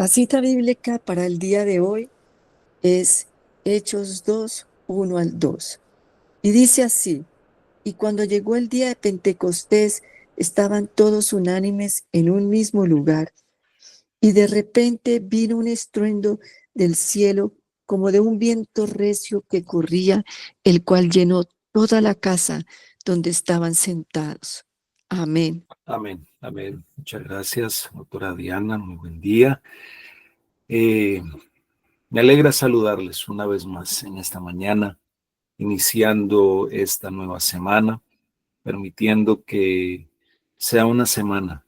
La cita bíblica para el día de hoy es Hechos 2, 1 al 2. Y dice así: y cuando llegó el día de Pentecostés, estaban todos unánimes en un mismo lugar. Y de repente vino un estruendo del cielo como de un viento recio que corría, el cual llenó toda la casa donde estaban sentados. Amén. Amén, amén. Muchas gracias, doctora Diana. Muy buen día. Eh, Me alegra saludarles una vez más en esta mañana, iniciando esta nueva semana, permitiendo que sea una semana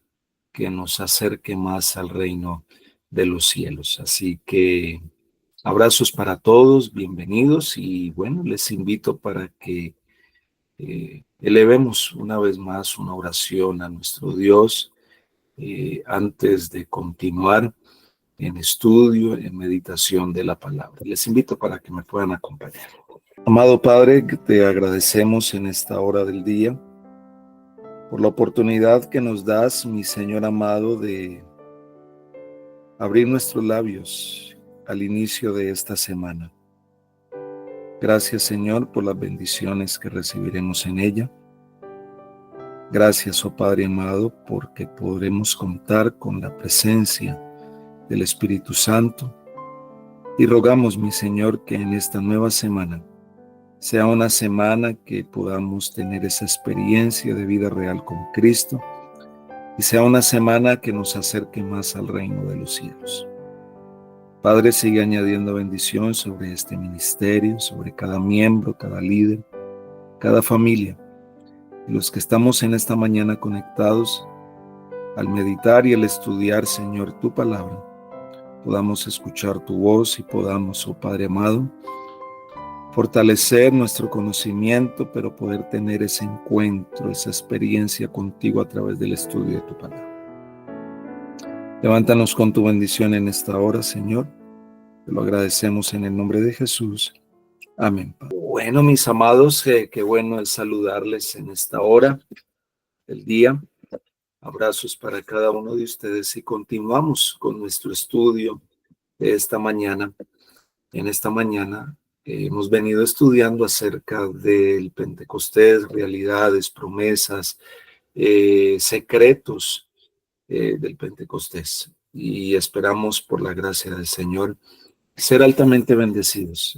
que nos acerque más al reino de los cielos. Así que abrazos para todos, bienvenidos y bueno, les invito para que elevemos una vez más una oración a nuestro Dios antes de continuar en estudio, en meditación de la palabra. Les invito para que me puedan acompañar. Amado Padre, te agradecemos en esta hora del día por la oportunidad que nos das, mi Señor amado, de abrir nuestros labios al inicio de esta semana. Gracias, Señor, por las bendiciones que recibiremos en ella. Gracias, oh Padre amado, porque podremos contar con la presencia del Espíritu Santo. Y rogamos, mi Señor, que en esta nueva semana sea una semana que podamos tener esa experiencia de vida real con Cristo y sea una semana que nos acerque más al reino de los cielos. Padre, sigue añadiendo bendición sobre este ministerio, sobre cada miembro, cada líder, cada familia. Y los que estamos en esta mañana conectados, al meditar y al estudiar, Señor, tu palabra, podamos escuchar tu voz y podamos, oh Padre amado, fortalecer nuestro conocimiento, pero poder tener ese encuentro, esa experiencia contigo a través del estudio de tu palabra. Levántanos con tu bendición en esta hora, Señor. Te lo agradecemos en el nombre de Jesús. Amén. Bueno, mis amados, qué bueno es saludarles en esta hora del día. Abrazos para cada uno de ustedes y continuamos con nuestro estudio de esta mañana. En esta mañana hemos venido estudiando acerca del Pentecostés, realidades, promesas, secretos del Pentecostés. Y esperamos por la gracia del Señor ser altamente bendecidos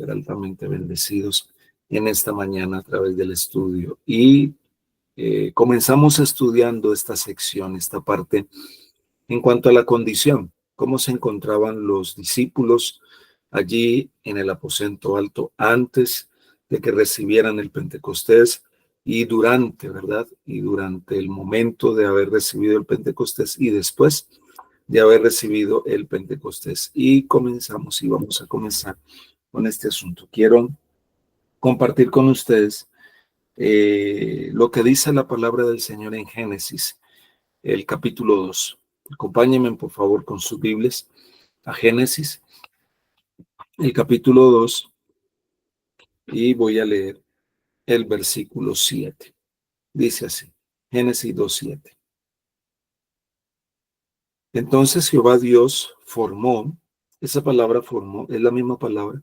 en esta mañana a través del estudio. Y comenzamos estudiando esta sección, esta parte, en cuanto a la condición, cómo se encontraban los discípulos allí en el aposento alto antes de que recibieran el Pentecostés y durante, ¿verdad? Y durante el momento de haber recibido el Pentecostés y después de haber recibido el Pentecostés. Y comenzamos y vamos a comenzar con este asunto. Quiero compartir con ustedes lo que dice la palabra del Señor en Génesis, el capítulo 2. Acompáñenme, por favor, con sus Biblias a Génesis, el capítulo 2, y voy a leer el versículo 7. Dice así, Génesis 2:7. Entonces Jehová Dios formó, esa palabra formó, es la misma palabra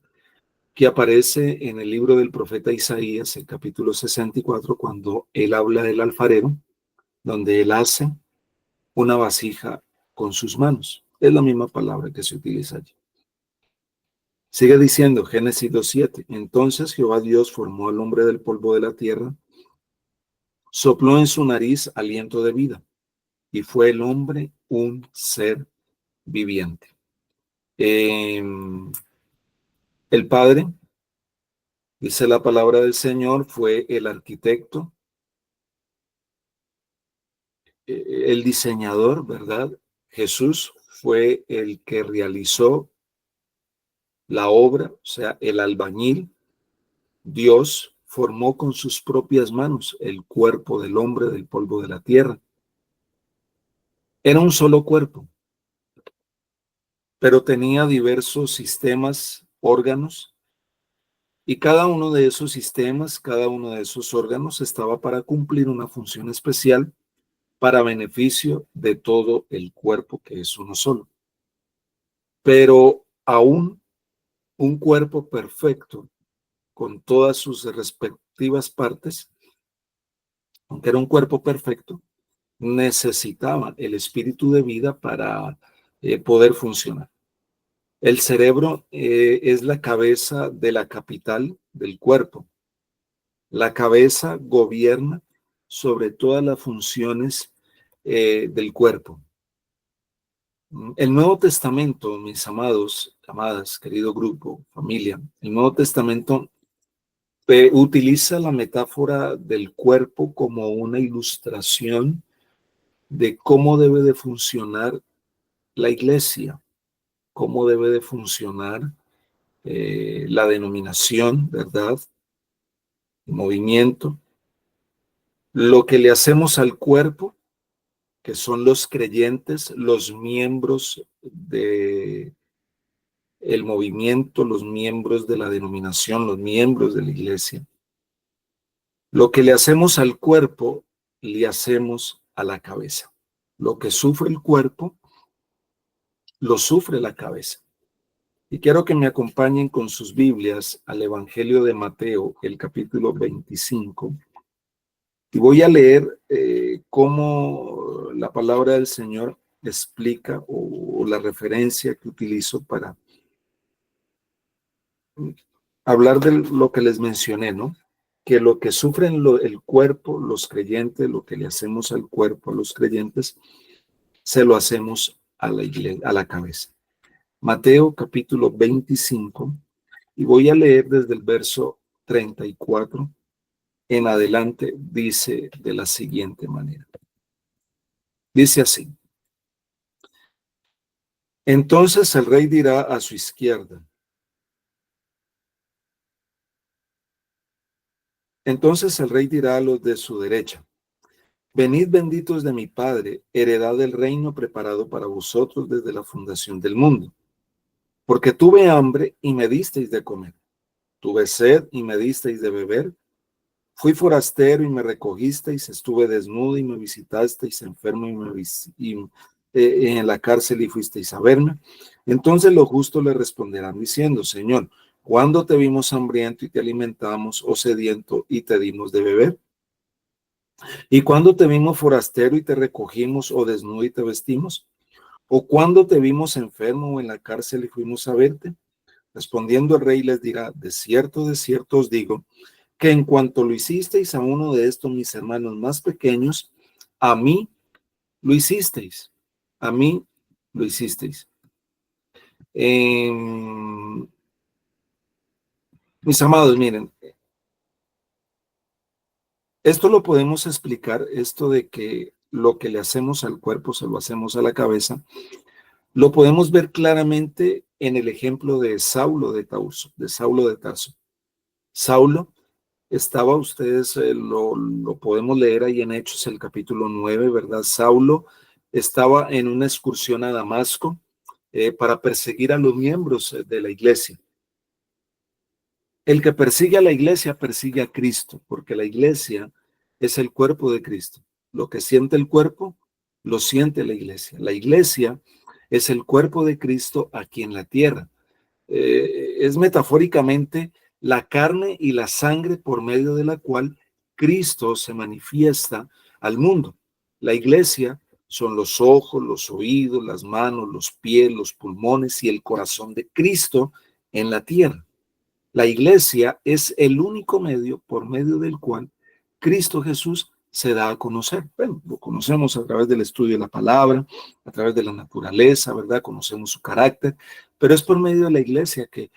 que aparece en el libro del profeta Isaías, el capítulo 64, cuando él habla del alfarero, donde él hace una vasija con sus manos. Es la misma palabra que se utiliza allí. Sigue diciendo Génesis 2:7. Entonces Jehová Dios formó al hombre del polvo de la tierra, sopló en su nariz aliento de vida, y fue el hombre un ser viviente. El Padre, dice la palabra del Señor, fue el arquitecto, el diseñador, ¿verdad? Jesús fue el que realizó la obra, o sea, el albañil. Dios formó con sus propias manos el cuerpo del hombre del polvo de la tierra. Era un solo cuerpo, pero tenía diversos sistemas, órganos, y cada uno de esos sistemas, cada uno de esos órganos estaba para cumplir una función especial para beneficio de todo el cuerpo, que es uno solo. pero aún un cuerpo perfecto con todas sus respectivas partes, aunque era un cuerpo perfecto, necesitaba el espíritu de vida para poder funcionar. El cerebro es la cabeza de la capital del cuerpo. La cabeza gobierna sobre todas las funciones del cuerpo. El Nuevo Testamento, mis amados, amadas, querido grupo, familia, el Nuevo Testamento utiliza la metáfora del cuerpo como una ilustración de cómo debe de funcionar la iglesia, cómo debe de funcionar la denominación, ¿verdad? El movimiento. Lo que le hacemos al cuerpo, que son los creyentes, los miembros de el movimiento, los miembros de la denominación, los miembros de la iglesia. Lo que le hacemos al cuerpo, le hacemos a la cabeza. Lo que sufre el cuerpo, lo sufre la cabeza. Y quiero que me acompañen con sus Biblias al Evangelio de Mateo, el capítulo 25. Y voy a leer cómo la palabra del Señor explica o la referencia que utilizo para hablar de lo que les mencioné, ¿no? Que lo que sufren el cuerpo, los creyentes, lo que le hacemos al cuerpo, a los creyentes, se lo hacemos a la iglesia, a la cabeza. Mateo capítulo 25, y voy a leer desde el verso 34 en adelante, dice de la siguiente manera. Dice así: entonces el rey dirá a su izquierda, entonces el rey dirá a los de su derecha, venid benditos de mi Padre, heredad del reino preparado para vosotros desde la fundación del mundo. Porque tuve hambre y me disteis de comer, tuve sed y me disteis de beber, fui forastero y me recogisteis, estuve desnudo y me visitasteis, enfermo y en la cárcel y fuisteis a verme. Entonces los justos le responderán diciendo, Señor, ¿cuándo te vimos hambriento y te alimentamos, o sediento y te dimos de beber? ¿Y cuándo te vimos forastero y te recogimos, o desnudo y te vestimos? ¿O cuándo te vimos enfermo o en la cárcel y fuimos a verte? Respondiendo el rey les dirá, de cierto os digo, que en cuanto lo hicisteis a uno de estos mis hermanos más pequeños, a mí lo hicisteis. A mí lo hicisteis. Mis amados, miren, esto lo podemos explicar, esto de que lo que le hacemos al cuerpo se lo hacemos a la cabeza, lo podemos ver claramente en el ejemplo de Saulo de Tarso, Saulo estaba, ustedes lo podemos leer ahí en Hechos, el capítulo 9, ¿verdad? Saulo estaba en una excursión a Damasco para perseguir a los miembros de la iglesia. El que persigue a la iglesia persigue a Cristo, porque la iglesia es el cuerpo de Cristo. Lo que siente el cuerpo, lo siente la iglesia. La iglesia es el cuerpo de Cristo aquí en la tierra. Es metafóricamente la carne y la sangre por medio de la cual Cristo se manifiesta al mundo. La iglesia son los ojos, los oídos, las manos, los pies, los pulmones y el corazón de Cristo en la tierra. La iglesia es el único medio por medio del cual Cristo Jesús se da a conocer. Bueno, lo conocemos a través del estudio de la palabra, a través de la naturaleza, ¿verdad? Conocemos su carácter, pero es por medio de la iglesia que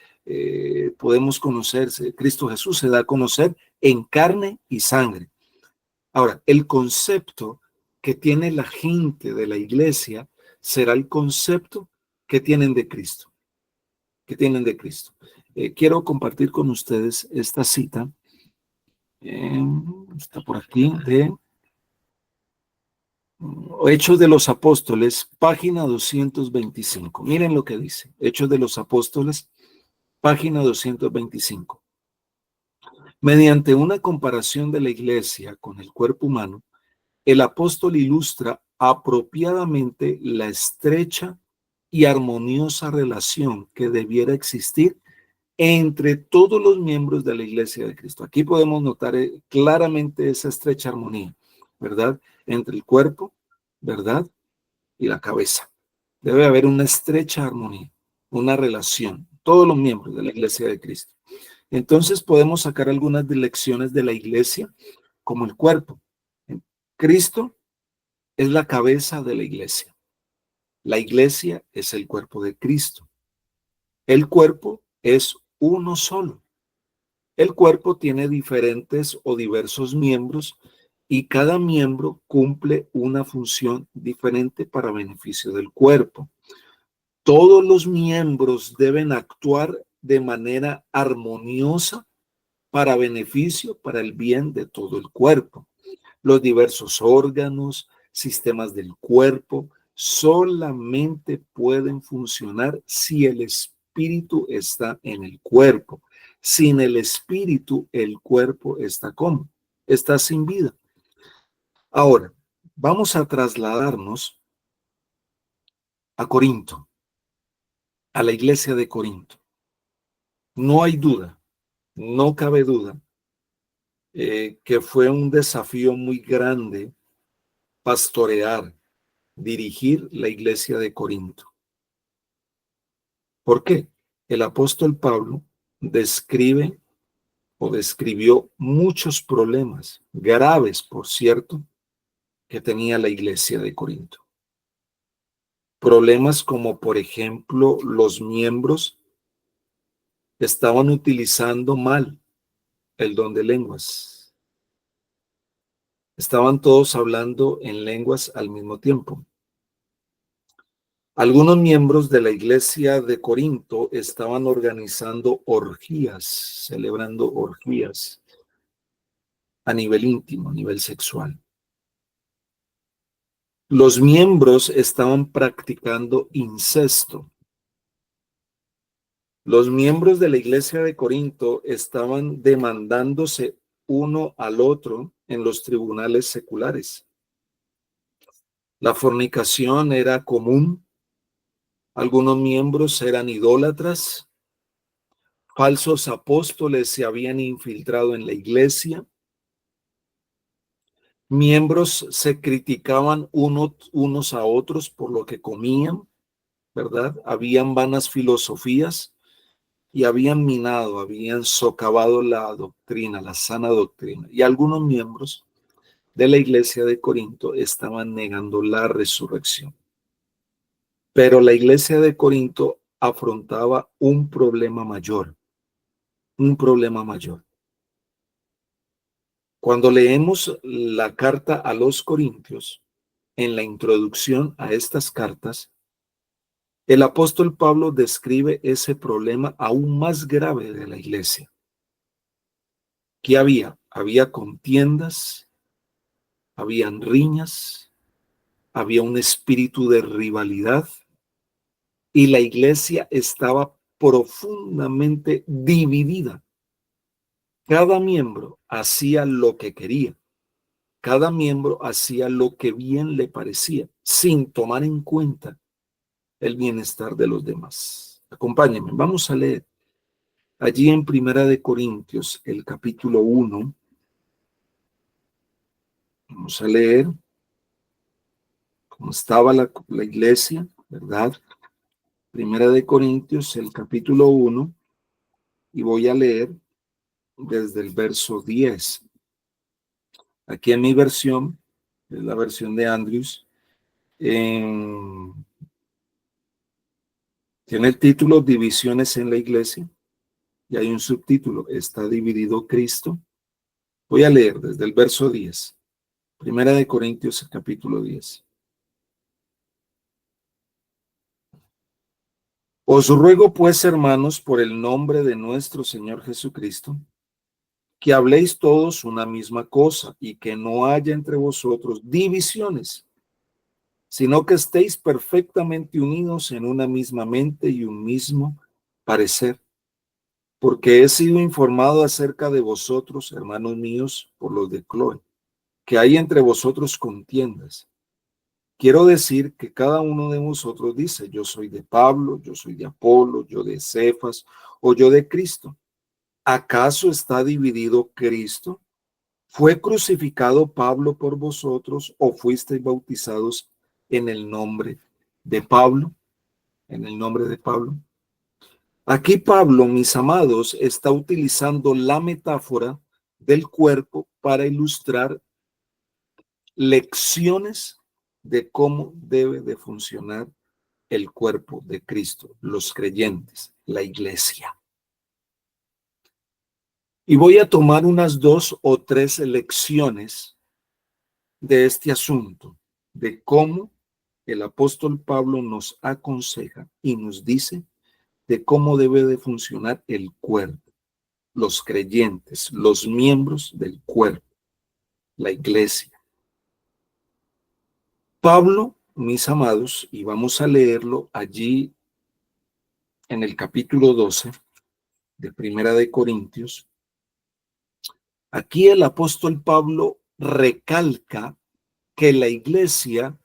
podemos conocerse. Cristo Jesús se da a conocer en carne y sangre. Ahora, el concepto que tiene la gente de la iglesia será el concepto que tienen de Cristo, quiero compartir con ustedes esta cita, está por aquí, de Hechos de los Apóstoles, página 225. Miren lo que dice, Hechos de los Apóstoles, página 225. Mediante una comparación de la iglesia con el cuerpo humano, el apóstol ilustra apropiadamente la estrecha y armoniosa relación que debiera existir entre todos los miembros de la Iglesia de Cristo. Aquí podemos notar claramente esa estrecha armonía, ¿verdad? Entre el cuerpo, ¿verdad? Y la cabeza. Debe haber una estrecha armonía, una relación, todos los miembros de la Iglesia de Cristo. Entonces podemos sacar algunas lecciones de la Iglesia como el cuerpo. Cristo es la cabeza de la Iglesia. La Iglesia es el cuerpo de Cristo. El cuerpo es uno solo. El cuerpo tiene diferentes o diversos miembros y cada miembro cumple una función diferente para beneficio del cuerpo. Todos los miembros deben actuar de manera armoniosa para beneficio, para el bien de todo el cuerpo. Los diversos órganos, sistemas del cuerpo, solamente pueden funcionar si el espíritu está en el cuerpo. Sin el espíritu, el cuerpo está ¿cómo? Está sin vida. Ahora, vamos a trasladarnos a Corinto, a la iglesia de Corinto. No hay duda, no cabe duda, que fue un desafío muy grande pastorear, dirigir la iglesia de Corinto. ¿Por qué? El apóstol Pablo describió muchos problemas, graves, por cierto, que tenía la iglesia de Corinto. Problemas como, por ejemplo, los miembros estaban utilizando mal el don de lenguas. Estaban todos hablando en lenguas al mismo tiempo. Algunos miembros de la iglesia de Corinto estaban organizando orgías, celebrando orgías a nivel íntimo, a nivel sexual. Los miembros estaban practicando incesto. Los miembros de la iglesia de Corinto estaban demandándose uno al otro en los tribunales seculares. La fornicación era común. Algunos miembros eran idólatras. Falsos apóstoles se habían infiltrado en la iglesia. Miembros se criticaban unos a otros por lo que comían, ¿verdad? Habían vanas filosofías y habían minado, habían socavado la doctrina, la sana doctrina. Y algunos miembros de la iglesia de Corinto estaban negando la resurrección. Pero la iglesia de Corinto afrontaba un problema mayor, un problema mayor. Cuando leemos la carta a los Corintios, en la introducción a estas cartas, el apóstol Pablo describe ese problema aún más grave de la iglesia. ¿Qué había? Había contiendas, habían riñas, había un espíritu de rivalidad y la iglesia estaba profundamente dividida. Cada miembro hacía lo que quería. Cada miembro hacía lo que bien le parecía, sin tomar en cuenta el bienestar de los demás. Acompáñenme, vamos a leer allí en Primera de Corintios, el capítulo 1. Vamos a leer cómo estaba la iglesia, ¿verdad? Primera de Corintios, el capítulo 1, y voy a leer desde el verso 10. Aquí en mi versión, es la versión de Andrews, tiene el título Divisiones en la Iglesia, y hay un subtítulo, ¿está dividido Cristo? Voy a leer desde el verso 10, Primera de Corintios, capítulo 10. Os ruego pues, hermanos, por el nombre de nuestro Señor Jesucristo, que habléis todos una misma cosa y que no haya entre vosotros divisiones, sino que estéis perfectamente unidos en una misma mente y un mismo parecer. Porque he sido informado acerca de vosotros, hermanos míos, por los de Cloé, que hay entre vosotros contiendas. Quiero decir que cada uno de vosotros dice, yo soy de Pablo, yo soy de Apolo, yo de Cefas o yo de Cristo. ¿Acaso está dividido Cristo? ¿Fue crucificado Pablo por vosotros o fuisteis bautizados en el nombre de Pablo? En el nombre de Pablo. Aquí Pablo, mis amados, está utilizando la metáfora del cuerpo para ilustrar lecciones de cómo debe de funcionar el cuerpo de Cristo, los creyentes, la iglesia. Y voy a tomar unas 2 o 3 lecciones de este asunto, de cómo el apóstol Pablo nos aconseja y nos dice de cómo debe de funcionar el cuerpo, los creyentes, los miembros del cuerpo, la iglesia. Pablo, mis amados, y vamos a leerlo allí en el capítulo 12 de Primera de Corintios. Aquí el apóstol Pablo recalca que la iglesia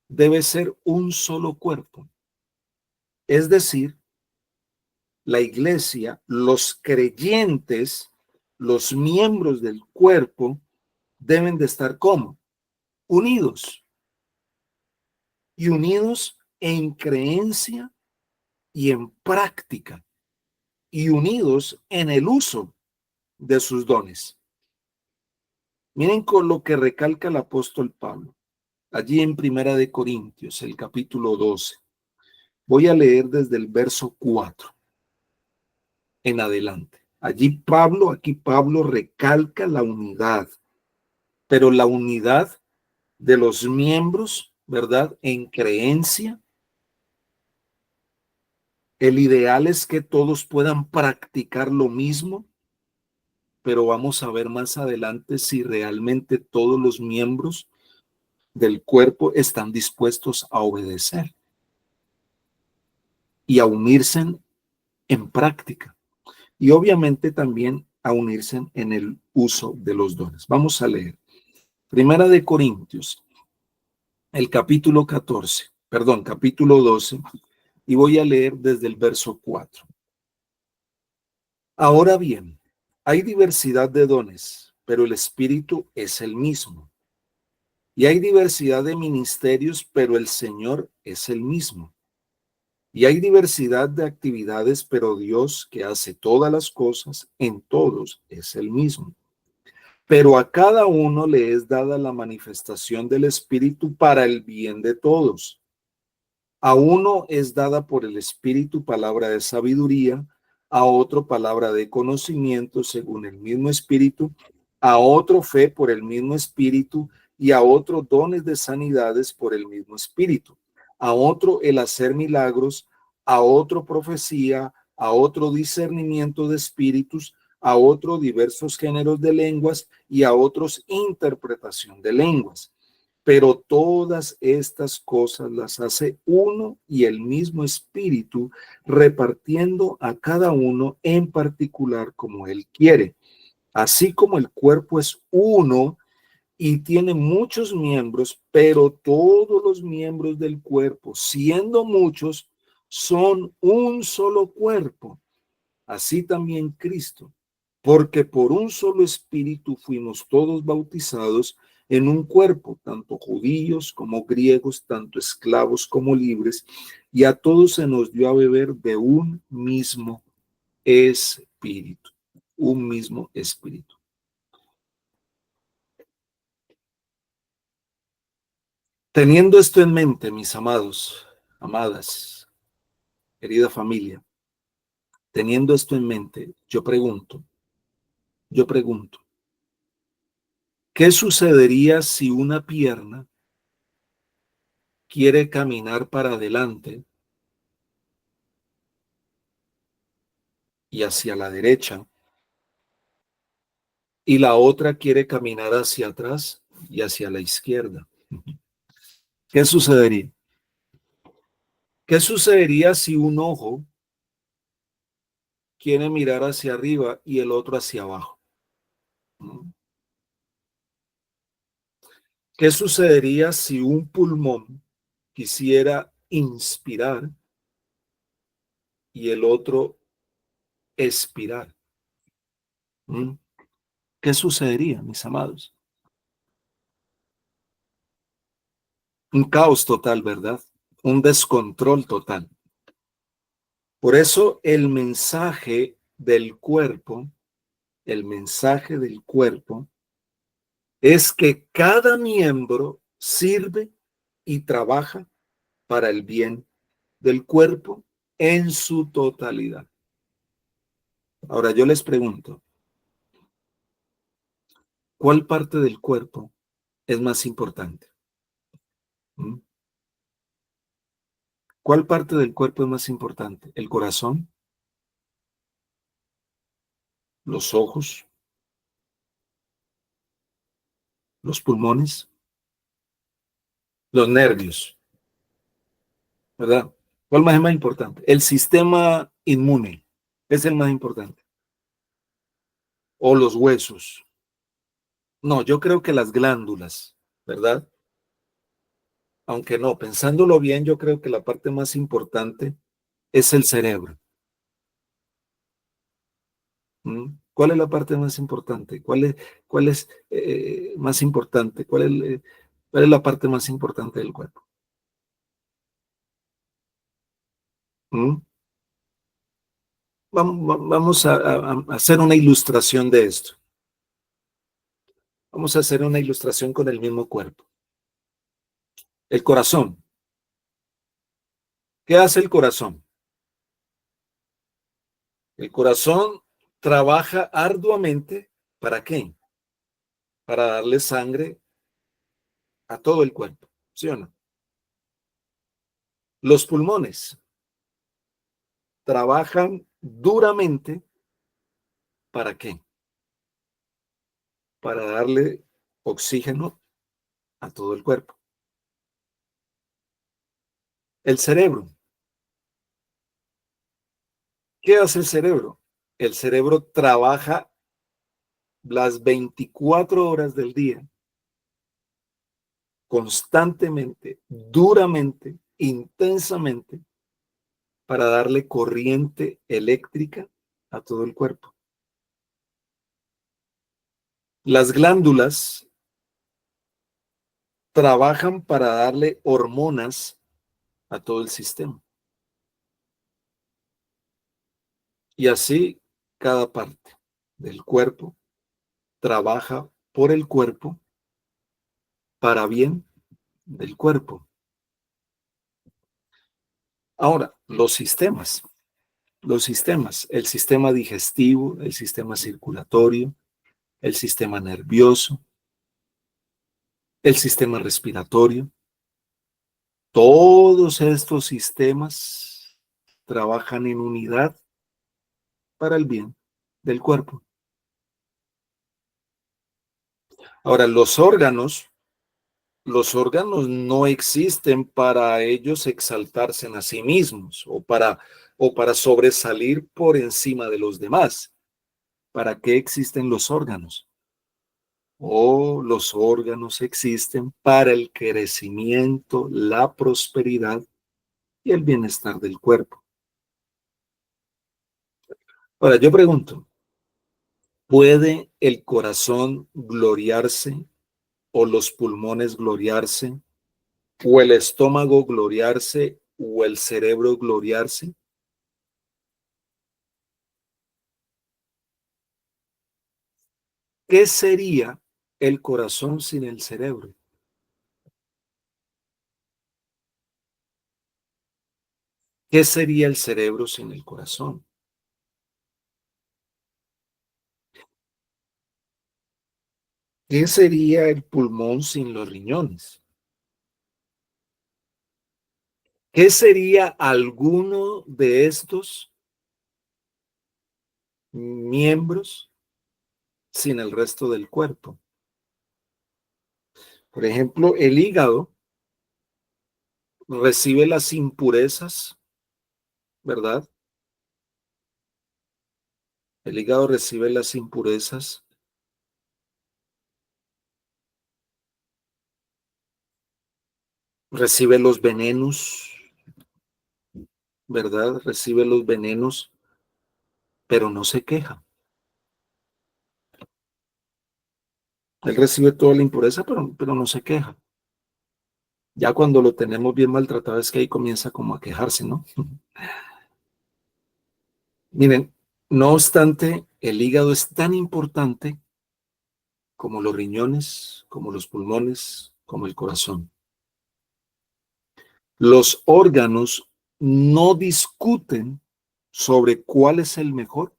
debe ser un solo cuerpo. Es decir, la iglesia, los creyentes, los miembros del cuerpo deben de estar ¿cómo? Unidos. Y unidos en creencia y en práctica. Y unidos en el uso de sus dones. Miren con lo que recalca el apóstol Pablo. Allí en Primera de Corintios, el capítulo 12. Voy a leer desde el verso 4 en adelante. Aquí Pablo recalca la unidad, pero la unidad de los miembros, ¿verdad? En creencia. El ideal es que todos puedan practicar lo mismo, pero vamos a ver más adelante si realmente todos los miembros del cuerpo están dispuestos a obedecer y a unirse en práctica. Y obviamente también a unirse en el uso de los dones. Vamos a leer. Primera de Corintios, el capítulo 12, y voy a leer desde el verso 4. Ahora bien, hay diversidad de dones, pero el Espíritu es el mismo. Y hay diversidad de ministerios, pero el Señor es el mismo. Y hay diversidad de actividades, pero Dios que hace todas las cosas en todos es el mismo. Pero a cada uno le es dada la manifestación del Espíritu para el bien de todos. A uno es dada por el Espíritu palabra de sabiduría, a otro palabra de conocimiento según el mismo Espíritu, a otro fe por el mismo Espíritu y a otro dones de sanidades por el mismo Espíritu, a otro el hacer milagros, a otro profecía, a otro discernimiento de espíritus, a otro diversos géneros de lenguas y a otros interpretación de lenguas. Pero todas estas cosas las hace uno y el mismo Espíritu, repartiendo a cada uno en particular como Él quiere. Así como el cuerpo es uno y tiene muchos miembros, pero todos los miembros del cuerpo, siendo muchos, son un solo cuerpo. Así también Cristo, porque por un solo espíritu fuimos todos bautizados en un cuerpo, tanto judíos como griegos, tanto esclavos como libres, y a todos se nos dio a beber de un mismo espíritu, un mismo espíritu. Teniendo esto en mente, mis amados, amadas, querida familia, teniendo esto en mente, yo pregunto, ¿qué sucedería si una pierna quiere caminar para adelante y hacia la derecha y la otra quiere caminar hacia atrás y hacia la izquierda? ¿Qué sucedería? ¿Qué sucedería si un ojo quiere mirar hacia arriba y el otro hacia abajo? ¿Qué sucedería si un pulmón quisiera inspirar y el otro expirar? ¿Mm? ¿Qué sucedería, mis amados? Un caos total, ¿verdad? Un descontrol total. Por eso el mensaje del cuerpo es que cada miembro sirve y trabaja para el bien del cuerpo en su totalidad. Ahora yo les pregunto, ¿cuál parte del cuerpo es más importante? ¿Mm? ¿Cuál parte del cuerpo es más importante? ¿El corazón? ¿Los ojos? ¿Los pulmones? ¿Los nervios? ¿Verdad? ¿Cuál más es más importante? El sistema inmune es el más importante. ¿O los huesos? No, yo creo que las glándulas, ¿verdad? Aunque no, pensándolo bien, yo creo que la parte más importante es el cerebro. ¿Mm? ¿Cuál es la parte más importante? ¿Cuál es más importante? ¿Cuál es la parte más importante del cuerpo? ¿Mm? Vamos a hacer una ilustración de esto. Vamos a hacer una ilustración con el mismo cuerpo. El corazón. ¿Qué hace el corazón? El corazón trabaja arduamente. ¿Para qué? Para darle sangre a todo el cuerpo. ¿Sí o no? Los pulmones trabajan duramente. ¿Para qué? Para darle oxígeno a todo el cuerpo. El cerebro. ¿Qué hace el cerebro? El cerebro trabaja las 24 horas del día, constantemente, duramente, intensamente, para darle corriente eléctrica a todo el cuerpo. Las glándulas trabajan para darle hormonas a todo el sistema. Y así cada parte del cuerpo trabaja por el cuerpo para bien del cuerpo. Ahora, el sistema digestivo, el sistema circulatorio, el sistema nervioso, el sistema respiratorio, todos estos sistemas trabajan en unidad para el bien del cuerpo. Ahora, los órganos no existen para ellos exaltarse a sí mismos o para sobresalir por encima de los demás. ¿Para qué existen los órganos? Los órganos existen para el crecimiento, la prosperidad y el bienestar del cuerpo. Ahora, yo pregunto, ¿puede el corazón gloriarse o los pulmones gloriarse o el estómago gloriarse o el cerebro gloriarse? ¿Qué sería el corazón sin el cerebro? ¿Qué sería el cerebro sin el corazón? ¿Qué sería el pulmón sin los riñones? ¿Qué sería alguno de estos miembros sin el resto del cuerpo? Por ejemplo, el hígado recibe las impurezas, ¿verdad? El hígado recibe las impurezas recibe los venenos, ¿verdad? Recibe los venenos, pero no se queja. Él recibe toda la impureza, pero no se queja. Ya cuando lo tenemos bien maltratado es que ahí comienza como a quejarse, ¿no? Miren, no obstante, el hígado es tan importante como los riñones, como los pulmones, como el corazón. Los órganos no discuten sobre cuál es el mejor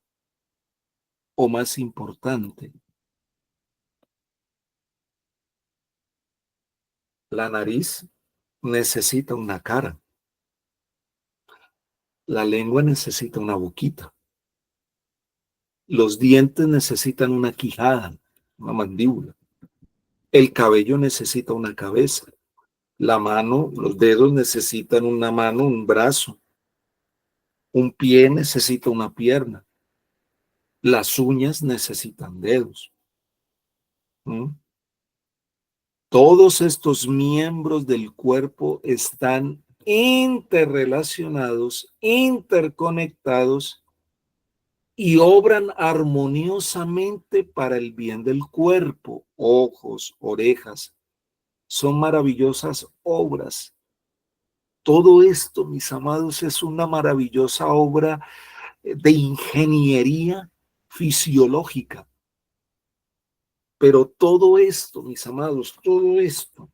o más importante. La nariz necesita una cara, la lengua necesita una boquita, los dientes necesitan una quijada, una mandíbula, el cabello necesita una cabeza, la mano, los dedos necesitan una mano, un brazo, un pie necesita una pierna, las uñas necesitan dedos. ¿Mm? Todos estos miembros del cuerpo están interrelacionados, interconectados y obran armoniosamente para el bien del cuerpo. Ojos, orejas, son maravillosas obras. Todo esto, mis amados, es una maravillosa obra de ingeniería fisiológica. Pero todo esto, mis amados, todo esto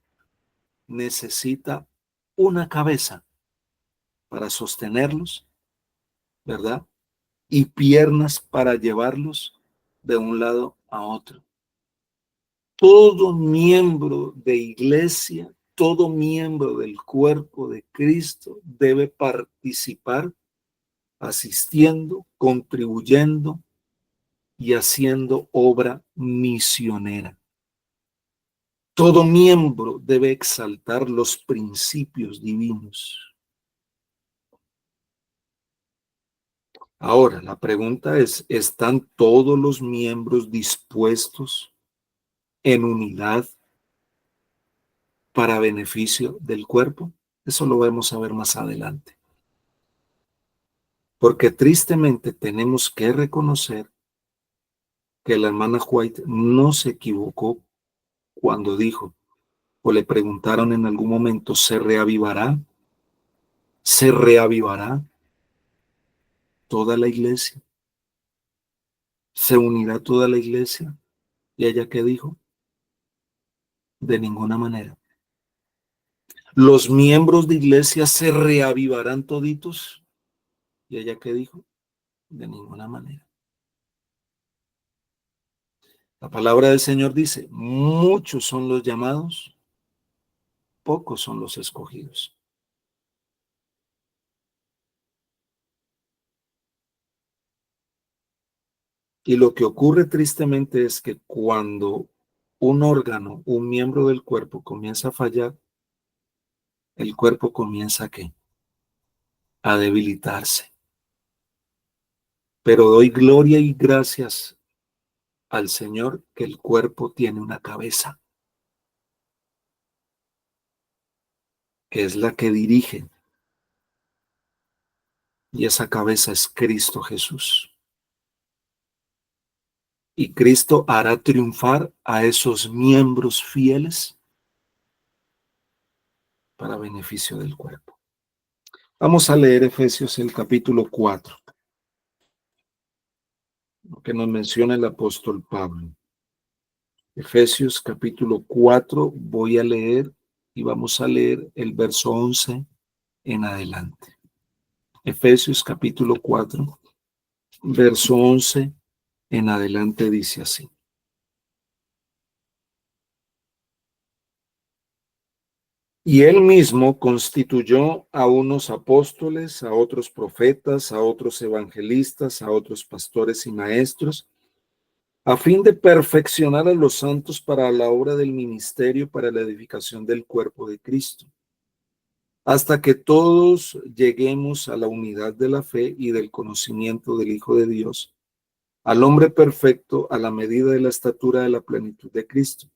necesita una cabeza para sostenerlos, ¿verdad? Y piernas para llevarlos de un lado a otro. Todo miembro de iglesia, todo miembro del cuerpo de Cristo debe participar asistiendo, contribuyendo y haciendo obra misionera. Todo miembro debe exaltar los principios divinos. Ahora, la pregunta es, ¿están todos los miembros dispuestos en unidad para beneficio del cuerpo? Eso lo vamos a ver más adelante. Porque tristemente tenemos que reconocer que la hermana White no se equivocó cuando dijo, o le preguntaron en algún momento, ¿se reavivará? ¿Se reavivará toda la iglesia? ¿Se unirá toda la iglesia? ¿Y ella qué dijo? De ninguna manera. ¿Los miembros de iglesia se reavivarán toditos? ¿Y ella qué dijo? De ninguna manera. La palabra del Señor dice, muchos son los llamados, pocos son los escogidos. Y lo que ocurre tristemente es que cuando un órgano, un miembro del cuerpo comienza a fallar, el cuerpo comienza ¿qué? A debilitarse. Pero doy gloria y gracias al Señor que el cuerpo tiene una cabeza, que es la que dirige. Y esa cabeza es Cristo Jesús. Y Cristo hará triunfar a esos miembros fieles para beneficio del cuerpo. Vamos a leer Efesios el capítulo 4, lo que nos menciona el apóstol Pablo. Efesios capítulo 4, voy a leer y vamos a leer el verso 11 en adelante. Efesios capítulo 4, verso 11 en adelante dice así. Y él mismo constituyó a unos apóstoles, a otros profetas, a otros evangelistas, a otros pastores y maestros, a fin de perfeccionar a los santos para la obra del ministerio, para la edificación del cuerpo de Cristo, hasta que todos lleguemos a la unidad de la fe y del conocimiento del Hijo de Dios, al hombre perfecto, a la medida de la estatura de la plenitud de Cristo,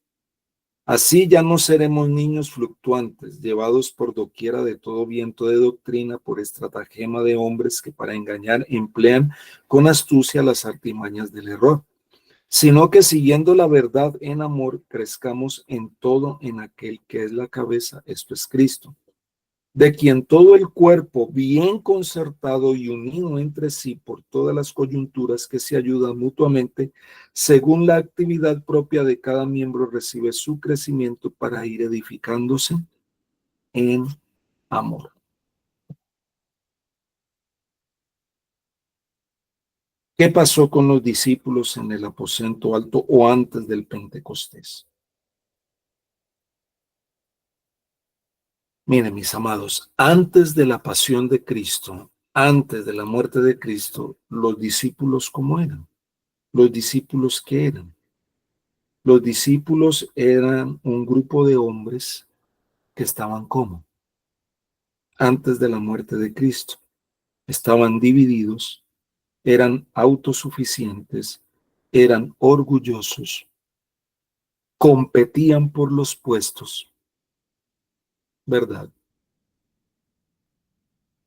Así ya no seremos niños fluctuantes, llevados por doquiera de todo viento de doctrina, por estratagema de hombres que para engañar emplean con astucia las artimañas del error, sino que siguiendo la verdad en amor, crezcamos en todo en aquel que es la cabeza, esto es Cristo, de quien todo el cuerpo, bien concertado y unido entre sí por todas las coyunturas que se ayudan mutuamente, según la actividad propia de cada miembro, recibe su crecimiento para ir edificándose en amor. ¿Qué pasó con los discípulos en el aposento alto o antes del Pentecostés? Miren, mis amados, antes de la pasión de Cristo, antes de la muerte de Cristo, los discípulos, ¿cómo eran? Los discípulos, ¿qué eran? Los discípulos eran un grupo de hombres que estaban como antes de la muerte de Cristo. Estaban divididos, eran autosuficientes, eran orgullosos, competían por los puestos, ¿verdad?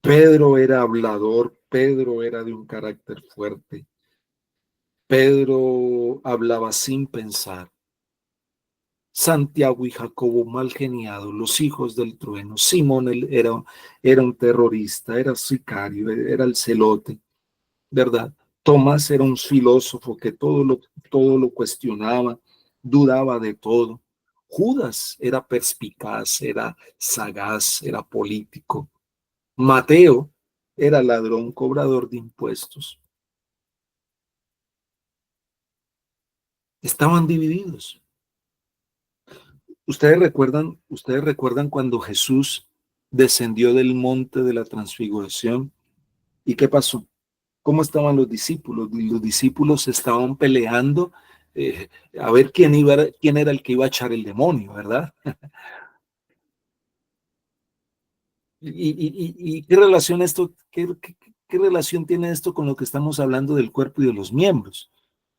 Pedro era hablador, Pedro era de un carácter fuerte, Pedro hablaba sin pensar. Santiago y Jacobo mal geniados, los hijos del trueno. Simón era un terrorista, era sicario, era el celote, ¿verdad? Tomás era un filósofo que todo lo cuestionaba, dudaba de todo. Judas era perspicaz, era sagaz, era político. Mateo era ladrón, cobrador de impuestos. Estaban divididos. Ustedes recuerdan cuando Jesús descendió del monte de la transfiguración? ¿Y qué pasó? ¿Cómo estaban los discípulos? Los discípulos estaban peleando eh, a ver quién era el que iba a echar el demonio, ¿verdad? ¿Y qué relación qué relación tiene esto con lo que estamos hablando del cuerpo y de los miembros?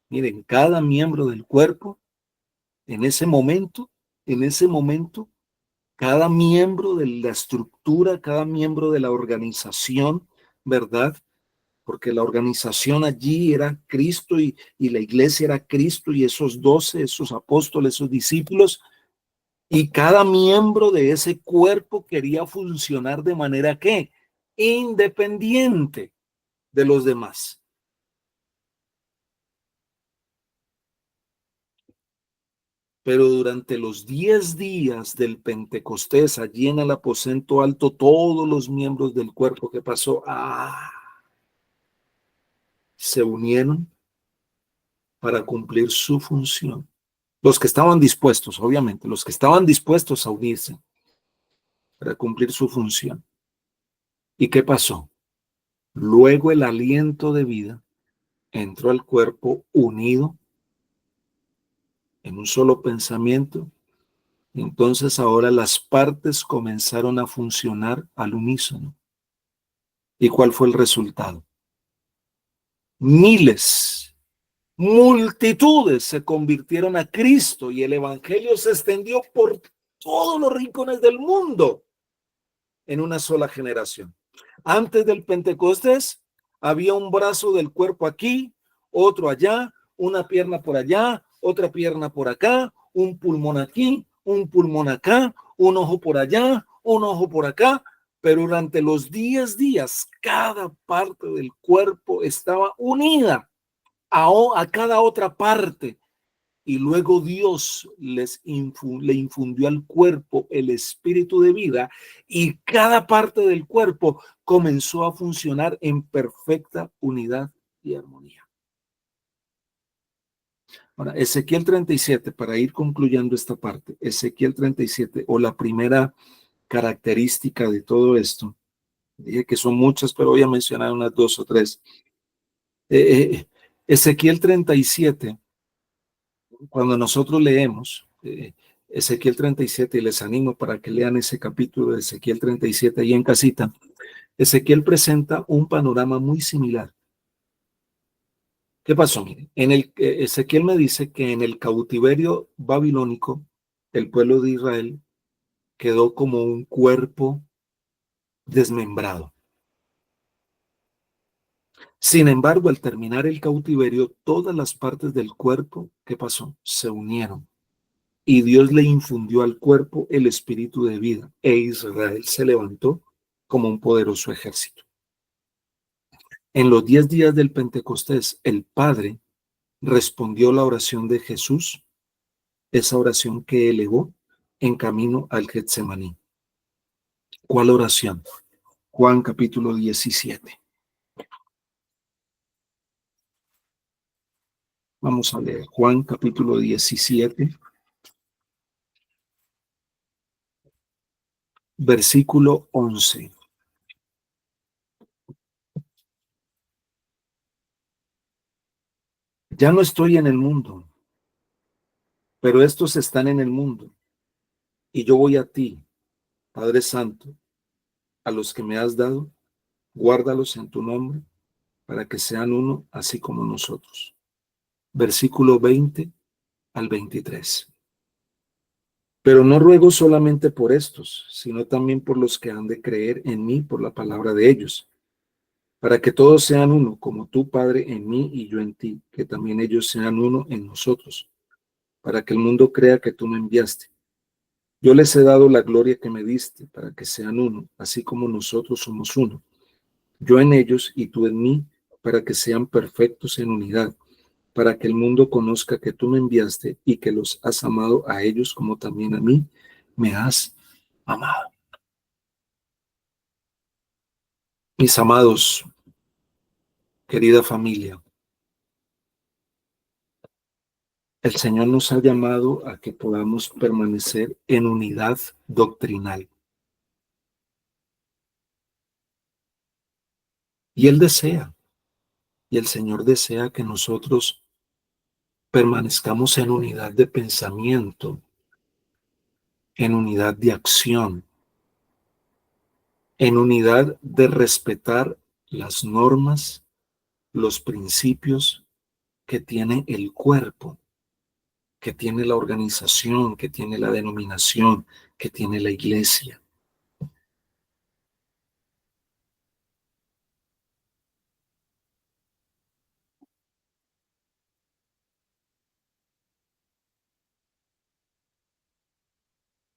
Miren, cada miembro del cuerpo, en en ese momento, cada miembro de la estructura, cada miembro de la organización, ¿verdad? Porque la organización allí era Cristo y la iglesia era Cristo y esos 12, esos apóstoles, esos discípulos, y cada miembro de ese cuerpo quería funcionar de manera que independiente de los demás. Pero durante los 10 días del Pentecostés, allí en el aposento alto, todos los miembros del cuerpo que pasó, se unieron para cumplir su función. Los que estaban dispuestos, obviamente, los que estaban dispuestos a unirse para cumplir su función. ¿Y qué pasó? Luego el aliento de vida entró al cuerpo unido en un solo pensamiento. Entonces ahora las partes comenzaron a funcionar al unísono. ¿Y cuál fue el resultado? Miles, multitudes se convirtieron a Cristo y el evangelio se extendió por todos los rincones del mundo en una sola generación. Antes del Pentecostés había un brazo del cuerpo aquí, otro allá, una pierna por allá, otra pierna por acá, un pulmón aquí, un pulmón acá, un ojo por allá, un ojo por acá, pero durante los 10 días cada parte del cuerpo estaba unida a cada otra parte. Y luego Dios le infundió al cuerpo el espíritu de vida y cada parte del cuerpo comenzó a funcionar en perfecta unidad y armonía. Ahora, Ezequiel 37, para ir concluyendo esta parte, Ezequiel 37, o la primera característica de todo esto, dije que son muchas, pero voy a mencionar unas 2 o 3. Ezequiel 37, cuando nosotros leemos Ezequiel 37, y les animo para que lean ese capítulo de Ezequiel 37 ahí en casita, Ezequiel presenta un panorama muy similar. ¿Qué pasó? Miren, Ezequiel me dice que en el cautiverio babilónico el pueblo de Israel quedó como un cuerpo desmembrado. Sin embargo, al terminar el cautiverio, todas las partes del cuerpo, ¿qué pasó? Se unieron. Y Dios le infundió al cuerpo el espíritu de vida, e Israel se levantó como un poderoso ejército. En los 10 días del Pentecostés, el Padre respondió la oración de Jesús, esa oración que elevó en camino al Getsemaní. ¿Cuál oración? Juan capítulo 17. Vamos a leer Juan capítulo 17, versículo 11. Ya no estoy en el mundo, pero estos están en el mundo, y yo voy a ti, Padre Santo, a los que me has dado, guárdalos en tu nombre, para que sean uno, así como nosotros. Versículo 20 al 23. Pero no ruego solamente por estos, sino también por los que han de creer en mí por la palabra de ellos, para que todos sean uno, como tú, Padre, en mí y yo en ti, que también ellos sean uno en nosotros, para que el mundo crea que tú me enviaste. Yo les he dado la gloria que me diste, para que sean uno, así como nosotros somos uno. Yo en ellos y tú en mí, para que sean perfectos en unidad, para que el mundo conozca que tú me enviaste y que los has amado a ellos como también a mí me has amado. Mis amados, querida familia, el Señor nos ha llamado a que podamos permanecer en unidad doctrinal. Y Él desea, y el Señor desea que nosotros permanezcamos en unidad de pensamiento, en unidad de acción, en unidad de respetar las normas, los principios que tiene el cuerpo, que tiene la organización, que tiene la denominación, que tiene la iglesia.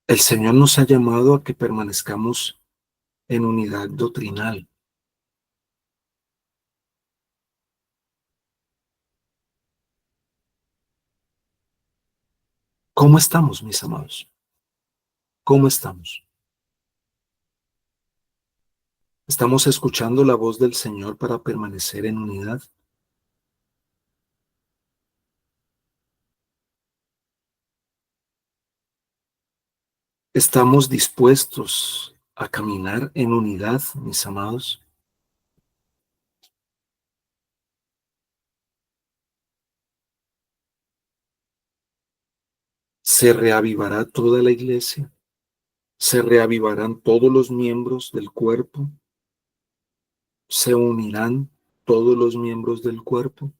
El Señor nos ha llamado a que permanezcamos en unidad doctrinal. ¿Cómo estamos, mis amados? ¿Cómo estamos? ¿Estamos escuchando la voz del Señor para permanecer en unidad? ¿Estamos dispuestos a caminar en unidad, mis amados? ¿Se reavivará toda la iglesia? ¿Se reavivarán todos los miembros del cuerpo? ¿Se unirán todos los miembros del cuerpo?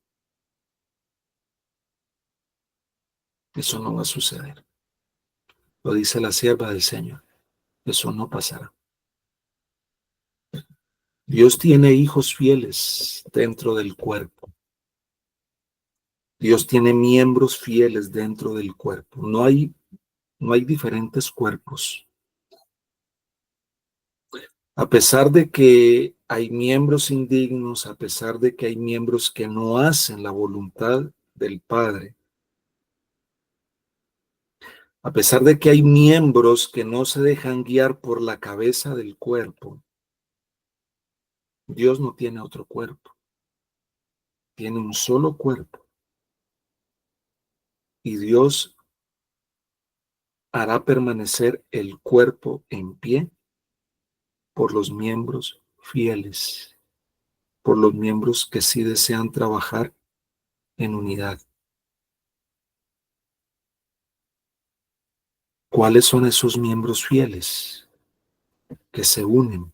Eso no va a suceder. Lo dice la sierva del Señor. Eso no pasará. Dios tiene hijos fieles dentro del cuerpo. Dios tiene miembros fieles dentro del cuerpo. No hay diferentes cuerpos. A pesar de que hay miembros indignos, a pesar de que hay miembros que no hacen la voluntad del Padre, a pesar de que hay miembros que no se dejan guiar por la cabeza del cuerpo, Dios no tiene otro cuerpo, tiene un solo cuerpo. Y Dios hará permanecer el cuerpo en pie por los miembros fieles, por los miembros que sí desean trabajar en unidad. ¿Cuáles son esos miembros fieles que se unen?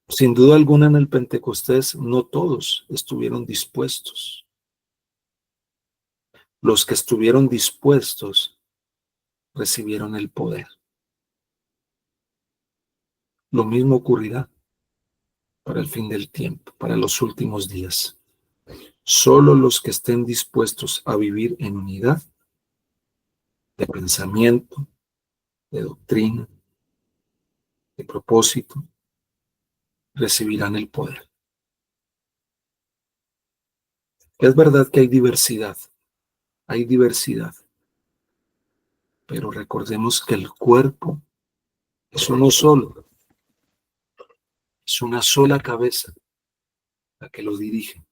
Sin duda alguna en el Pentecostés no todos estuvieron dispuestos, Los que estuvieron dispuestos recibieron el poder. Lo mismo ocurrirá para el fin del tiempo, para los últimos días. Solo los que estén dispuestos a vivir en unidad de pensamiento, de doctrina, de propósito, recibirán el poder. Es verdad que hay diversidad, pero recordemos que el cuerpo es uno solo, es una sola cabeza la que lo dirige.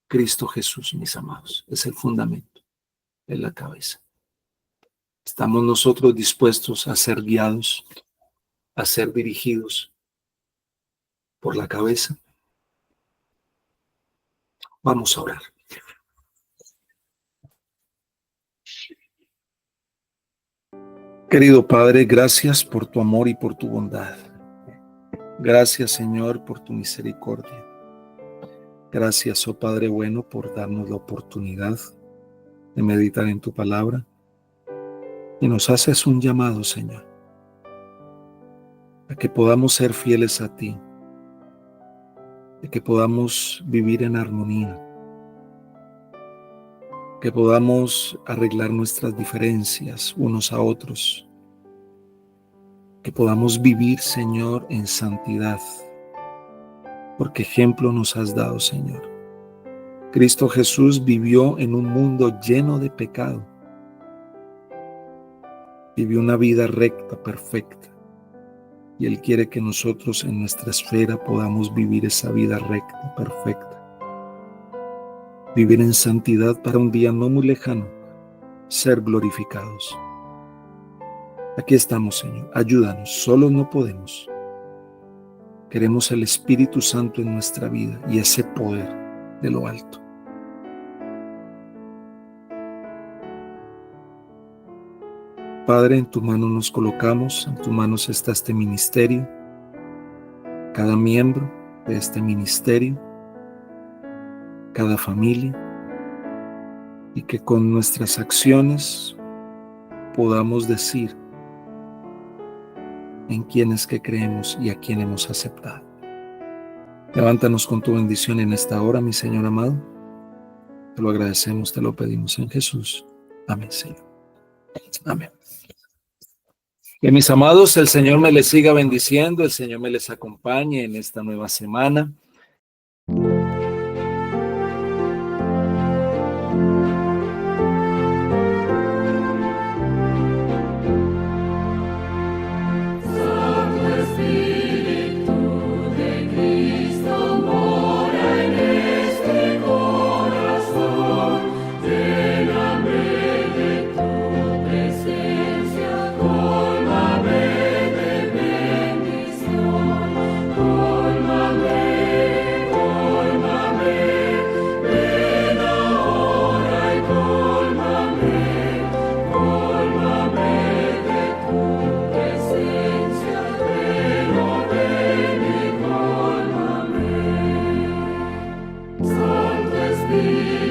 Cristo Jesús, mis amados, es el fundamento, es la cabeza. ¿Estamos nosotros dispuestos a ser guiados, a ser dirigidos por la cabeza? Vamos a orar. Querido Padre, gracias por tu amor y por tu bondad. Gracias, Señor, por tu misericordia. Gracias, oh Padre bueno, por darnos la oportunidad de meditar en tu palabra. Y nos haces un llamado, Señor, a que podamos ser fieles a ti, a que podamos vivir en armonía, que podamos arreglar nuestras diferencias unos a otros, que podamos vivir, Señor, en santidad, porque ejemplo nos has dado, Señor. Cristo Jesús vivió en un mundo lleno de pecado. Vivió una vida recta, perfecta. Y Él quiere que nosotros en nuestra esfera podamos vivir esa vida recta, perfecta. Vivir en santidad para un día no muy lejano, ser glorificados. Aquí estamos, Señor. Ayúdanos, solos no podemos. Queremos el Espíritu Santo en nuestra vida y ese poder de lo alto. Padre, en tu mano nos colocamos, en tus manos está este ministerio, cada miembro de este ministerio, cada familia, y que con nuestras acciones podamos decir en quién es que creemos y a quién hemos aceptado. Levántanos con tu bendición en esta hora, mi Señor amado. Te lo agradecemos, te lo pedimos en Jesús. Amén, Señor. Amén. Que mis amados, el Señor me les siga bendiciendo, el Señor me les acompañe en esta nueva semana. Santo Espíritu.